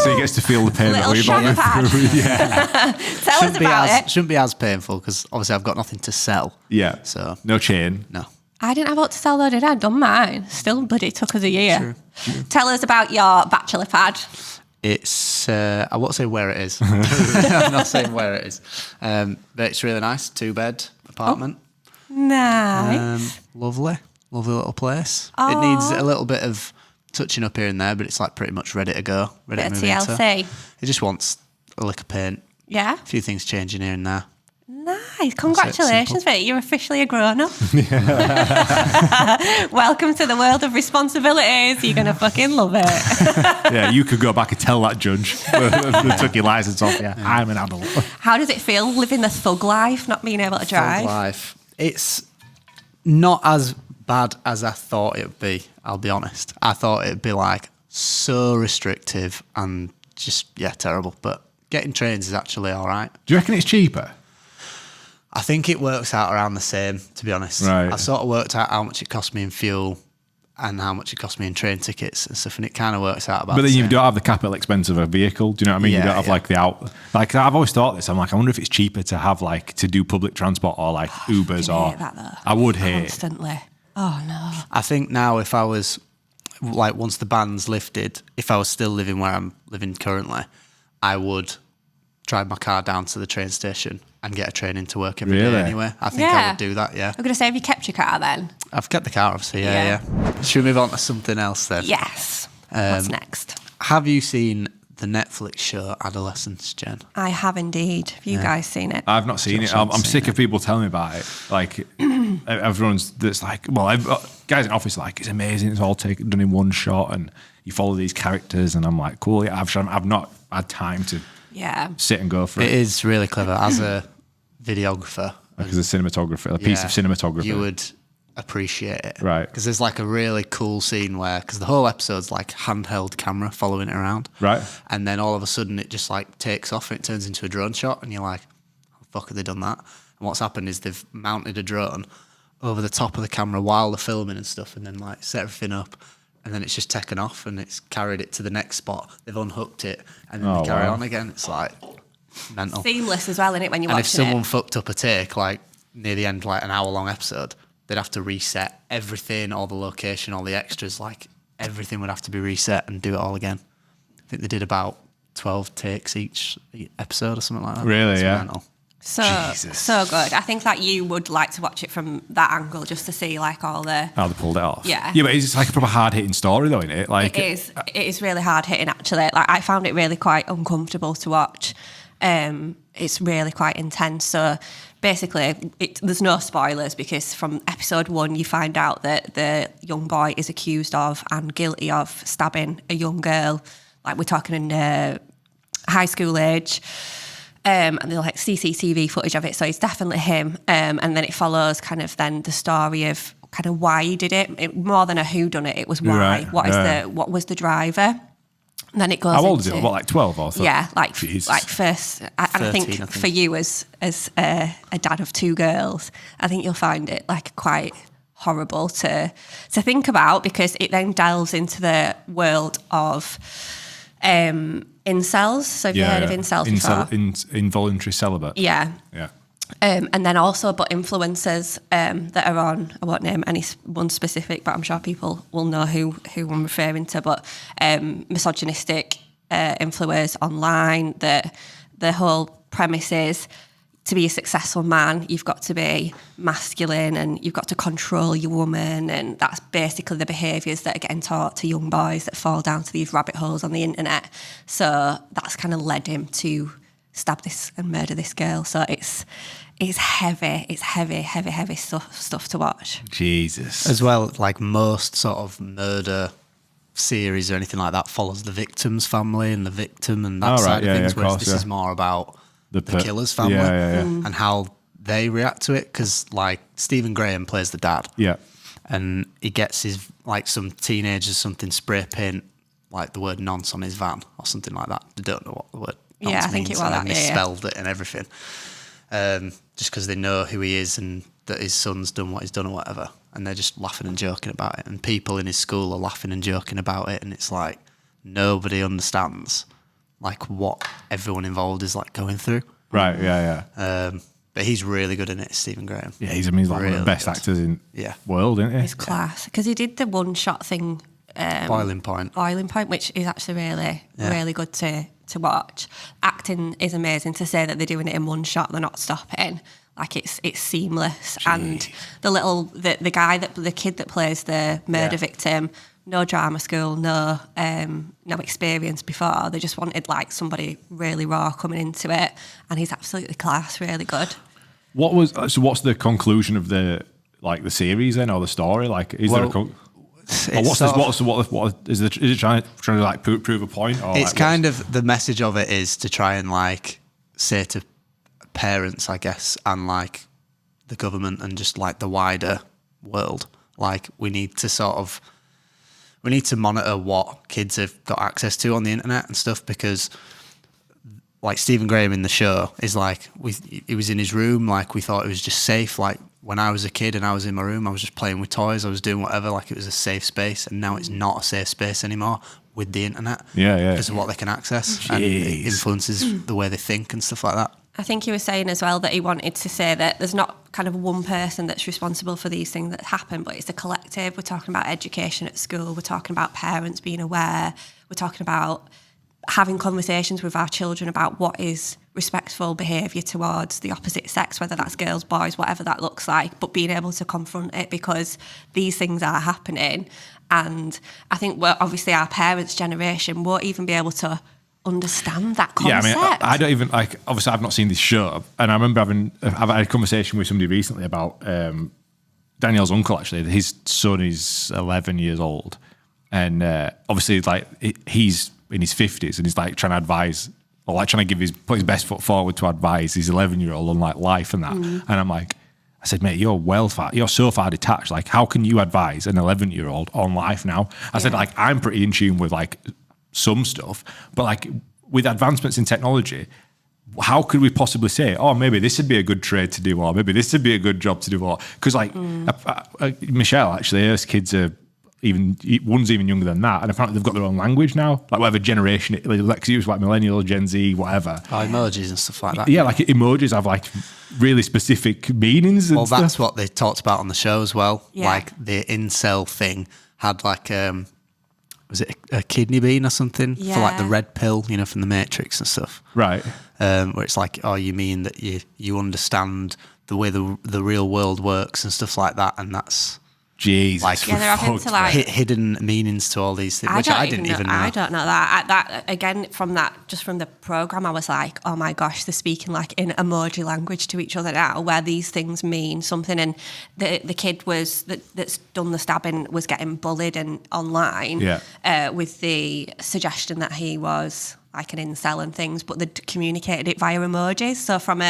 So he gets to feel the pain that we've Little gone shag through. Yeah. Tell us about it. Shouldn't be as painful, because obviously I've got nothing to sell. Yeah. So no chain. no. I didn't have what to sell though, did I? I'd done mine. Still, but it took us a year. True. Tell us about your bachelor pad. It's, I won't say where it is. I'm not saying where it is. But it's really nice. 2-bed apartment. Nice. Lovely little place. It needs a little bit of touching up here and there, but it's like pretty much ready to go. Ready to move TLC. into. It just wants a lick of paint. Yeah. A few things changing here and there. Nice. Congratulations, mate. You're officially a grown-up. Welcome to the world of responsibilities. You're going to fucking love it. Yeah, you could go back and tell that judge who took your license off. Yeah, I'm an adult. How does it feel living the thug life, not being able to drive? Thug life. It's not as bad as I thought it would be, I'll be honest. I thought it would be like so restrictive and just, terrible. But getting trains is actually all right. Do you reckon it's cheaper? I think it works out around the same, to be honest. Right. I sort of worked out how much it cost me in fuel and how much it cost me in train tickets and stuff, and it kind of works out about But then the you same. don't have the capital expense of a vehicle. Do you know what I mean? Yeah, you don't have like the out. Like I've always thought this. I'm like, I wonder if it's cheaper to have like to do public transport or like Ubers or. Hate that, though. I would hate Constantly. Oh no. I think now if I was, like once the ban's lifted, if I was still living where I'm living currently, I would drive my car down to the train station and get a train into work every day anyway. I think I would do that, yeah. I'm going to say, have you kept your car then? I've kept the car, obviously, yeah. Should we move on to something else then? Yes. What's next? Have you seen the Netflix show Adolescence, Jen? I have indeed. Have you guys seen it? I've not seen it. I'm sick of people telling me about it. Like everyone's that's like, well, guys in office are like, it's amazing. It's all done in one shot, and you follow these characters, and I'm like, cool. Yeah, I've not had time to sit and go for it. It is really clever as a videographer. Like as a cinematographer, a piece of cinematography. You would appreciate it. Right. Because there's like a really cool scene where, because the whole episode's like handheld camera following it around. Right. And then all of a sudden it just like takes off and it turns into a drone shot and you're like, how the fuck have they done that? And what's happened is they've mounted a drone over the top of the camera while they're filming and stuff and then like set everything up and then it's just taken off and it's carried it to the next spot. They've unhooked it and then Oh, they carry wow. on again. It's like mental. Seamless as well, isn't it, when you're And watching if someone it? fucked up a take, like near the end, like an hour-long episode, they'd have to reset everything, all the location, all the extras, like everything would have to be reset and do it all again. I think they did about 12 takes each episode or something like that. Really, It's yeah. mental. So Jesus. so good. I think that you would like to watch it from that angle just to see like all the. How they pulled it off. Yeah. Yeah, but it's like a proper hard hitting story though, isn't it? Like It is really hard hitting actually. Like I found it really quite uncomfortable to watch. It's really quite intense. So basically, there's no spoilers because from episode 1 you find out that the young boy is accused of and guilty of stabbing a young girl. Like we're talking in high school age. And they're like CCTV footage of it, so it's definitely him. And then it follows kind of then the story of kind of why he did it. More than a who done it, it was why. Right, What was the driver? And then it goes. how old is into, it? What, like 12 or something? Yeah, like Jesus. first. And I 13, think I think. for you as a dad of 2 girls, I think you'll find it like quite horrible to think about because it then delves into the world of incels. So have you heard of incels before? Involuntary celibate. Yeah. Yeah. And then also, but influencers that are on, I won't name any one specific, but I'm sure people will know who I'm referring to, but misogynistic influencers online, the whole premise is to be a successful man, you've got to be masculine and you've got to control your woman. And that's basically the behaviours that are getting taught to young boys that fall down to these rabbit holes on the internet. So that's kind of led him to stab this and murder this girl. So it's heavy stuff to watch. Jesus. As well, like most sort of murder series or anything like that follows the victim's family and the victim and that Oh, right, side yeah, of things, yeah, of whereas course, this yeah. is more about the per- killer's family yeah. and how they react to it. Because like Stephen Graham plays the dad, Yeah. and he gets his like some teenagers something spray paint like the word nonce on his van or something like that. They don't know what the word nonce Yeah, I think means, it was and that, they yeah. misspelled it and everything. Just because they know who he is and that his son's done what he's done or whatever, and they're just laughing and joking about it. And people in his school are laughing and joking about it, and it's like nobody understands like what everyone involved is like going through. Right, yeah. But he's really good in it, Stephen Graham. Yeah, he's like one of Really the best good. actors in Yeah. world, isn't he? It's class because he did the one shot thing. Boiling Point. Boiling Point, which is actually really good to watch. Acting is amazing. To say that they're doing it in one shot, they're not stopping. Like it's seamless. And the guy the kid that plays the murder victim, no drama school, no experience before. They just wanted like somebody really raw coming into it, and he's absolutely class, really good. What's the conclusion of the series then, or the story? Like, is there a is it trying to like prove a point? Or It's like, kind of the message of it is to try and like say to parents, I guess, and like the government and just like the wider world, like we need to monitor what kids have got access to on the internet and stuff, because like Stephen Graham in the show is like he was in his room, like we thought it was just safe. Like when I was a kid and I was in my room, I was just playing with toys, I was doing whatever, like it was a safe space, and now it's not a safe space anymore with the internet. Yeah. Because of what they can access, and it influences the way they think and stuff like that. I think he was saying as well that he wanted to say that there's not kind of one person that's responsible for these things that happen, but it's a collective. We're talking about education at school. We're talking about parents being aware. We're talking about having conversations with our children about what is respectful behaviour towards the opposite sex, whether that's girls, boys, whatever that looks like, but being able to confront it because these things are happening. And I think obviously our parents' generation won't even be able to understand that concept. Yeah, I mean, I don't even like. Obviously, I've not seen this show, and I remember I've had a conversation with somebody recently about Danielle's uncle. Actually, his son is 11 years old, and obviously, like he's in his 50s, and he's like trying to advise or like trying to put his best foot forward to advise his 11-year-old on like life and that. And I'm like, I said, mate, you're so far detached. Like, how can you advise an 11-year-old on life now? I said, like, I'm pretty in tune with like some stuff, but like with advancements in technology, how could we possibly say, oh, maybe this would be a good trade to do, or maybe this would be a good job to do, or because like Michelle, actually, her kids are one's even younger than that, and apparently they've got their own language now, like whatever generation, like use like millennial, Gen Z, whatever. Emojis and stuff like that. Yeah, like emojis have like really specific meanings. Well, that's what they talked about on the show as well. Yeah. Like the incel thing had like was it a kidney bean or something for like the red pill, you know, from the Matrix and stuff. Right. Where it's like, oh, you mean that you understand the way the real world works and stuff like that, and that's Jesus. like Yeah, they're having to like hidden meanings to all these things, which I didn't even know. I don't know that. That again from the program, I was like, oh my gosh, they're speaking like in emoji language to each other now, where these things mean something. And the kid that's done the stabbing was getting bullied and online, with the suggestion that he was like an incel and things, but they communicated it via emojis. So from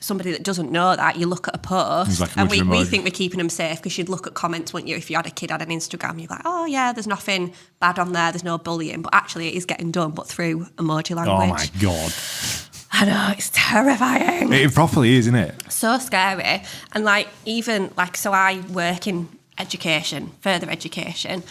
somebody that doesn't know that, you look at a post like, and we think we're keeping them safe because you'd look at comments, wouldn't you? If you had a kid on an Instagram, you're like, oh yeah, there's nothing bad on there, there's no bullying, but actually it is getting done, but through emoji language. Oh my God. I know, it's terrifying. It properly is, isn't it? So scary. And like, even like, so I work in education, further education.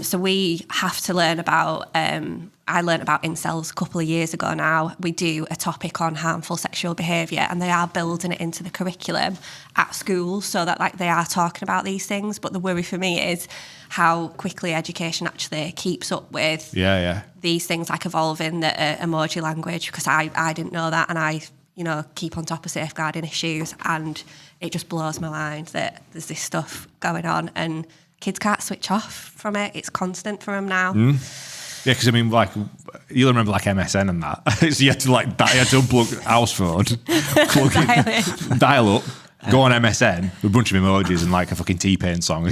So we have to learn about, I learned about incels a couple of years ago now. We do a topic on harmful sexual behaviour, and they are building it into the curriculum at schools so that like they are talking about these things. But the worry for me is how quickly education actually keeps up with these things, like evolving the emoji language, because I didn't know that, and I, you know, keep on top of safeguarding issues, and it just blows my mind that there's this stuff going on and kids can't switch off from it. It's constant for them now. Yeah, because I mean, like, you'll remember like MSN and that. So you had to like, you had to unplug house phone, plug in, dial up, go on MSN with a bunch of emojis and like a fucking T-Pain song.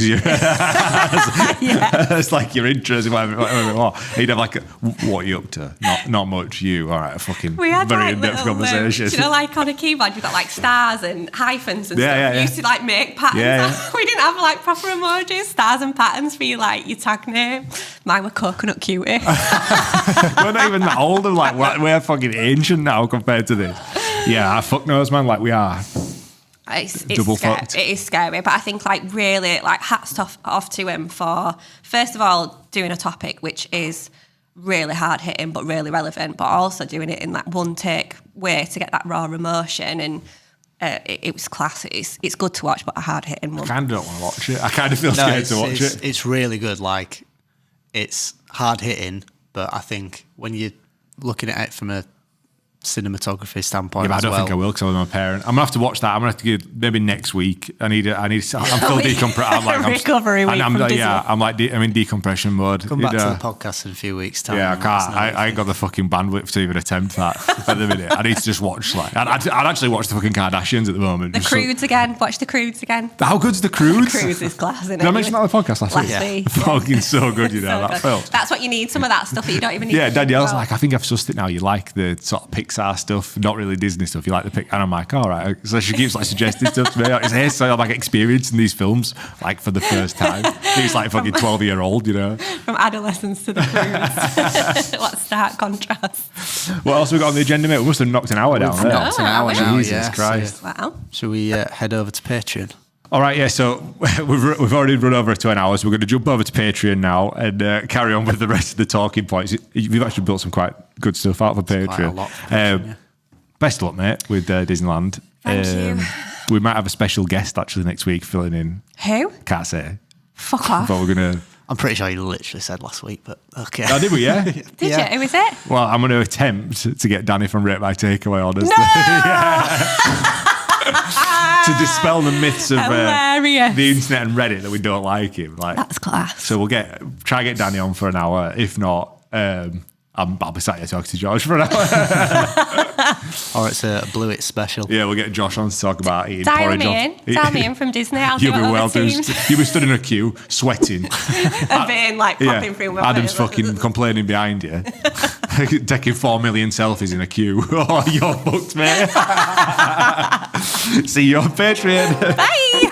It's like your interest in whatever it was. You'd have like, what are you up to? Not much. You, all right, a fucking We had very like in-depth little, conversation. you know, like on a keyboard, you've got like stars and hyphens and stuff. You used to like make patterns. Yeah. We didn't have like proper emojis, stars and patterns for your tag name. Mine were coconut cutie. We're not even that old. I'm like, we're fucking ancient now compared to this. Yeah, fuck knows, man. Like we are. It's Double scary. fucked. It is scary, but I think like really like hats off to him for first of all doing a topic which is really hard hitting but really relevant, but also doing it in that one take way to get that raw emotion, and it was class. It's good to watch, but a hard hitting one. I kind of don't want to watch it. I kind of feel scared to watch it. It's really good. Like it's hard hitting, but I think when you're looking at it from a cinematography standpoint, Yeah, but I don't think I will because I'm a parent. I'm gonna have to watch that. I'm gonna have to give maybe next week. I'm still decompressing. Recovery week from Disney. I'm in decompression mode. Come back to the podcast in a few weeks' time. Yeah, I can't. I ain't got the fucking bandwidth to even attempt that at the minute. I need to just watch I'd actually watch the fucking Kardashians at the moment. The Croods again. Watch the Croods again. How good's the Croods? The Croods is class, isn't it? Did I mention that on the podcast last week? Yeah. Fucking so good, you know, So that good. film. That's what you need, some of that stuff that you don't even need. Yeah, to Danielle's know. like, I think I've sussed it now. You like the sort of Pixar stuff, not really Disney stuff. You like the and I'm like, all right. So she keeps like suggesting stuff to me. It's here, so I'm like experiencing these films like for the first time. He's like fucking 12-year-old, you know. From adolescence to the Croods. What stark contrast. What else have we got on the agenda, mate? We must have knocked an hour down there. Knocked an hour now, Jesus yeah, Christ. Wow. Should we head over to Patreon? All right, yeah, so we've already run over to an hour, so we're going to jump over to Patreon now and carry on with the rest of the talking points. We've actually built some quite good stuff out for Patreon. Quite a lot for Patreon, Best of luck, mate, with Disneyland. Thank you. We might have a special guest actually next week filling in. Who? Can't say. Fuck off. But we're going to... I'm pretty sure you literally said last week, but okay. Oh, did we, yeah? Did you? Who is it? Well, I'm going to attempt to get Danny from Rate My Takeaway on us. No! To dispel the myths of Hilarious. the internet and Reddit that we don't like him. Like, That's class. so we'll try and get Danny on for an hour. If not, I'll be sat here talking to Josh for an hour. Or it's a Blue It special. Yeah, we'll get Josh on to talk about eating Dial porridge. me in. Dial me in from Disney. I'll do You'll it be over well. Teams. You'll be stood in a queue, sweating. A vein like popping through my Adam's face. fucking complaining behind you, taking 4 million selfies in a queue. Oh, you're fucked, mate. See you on Patreon. Bye.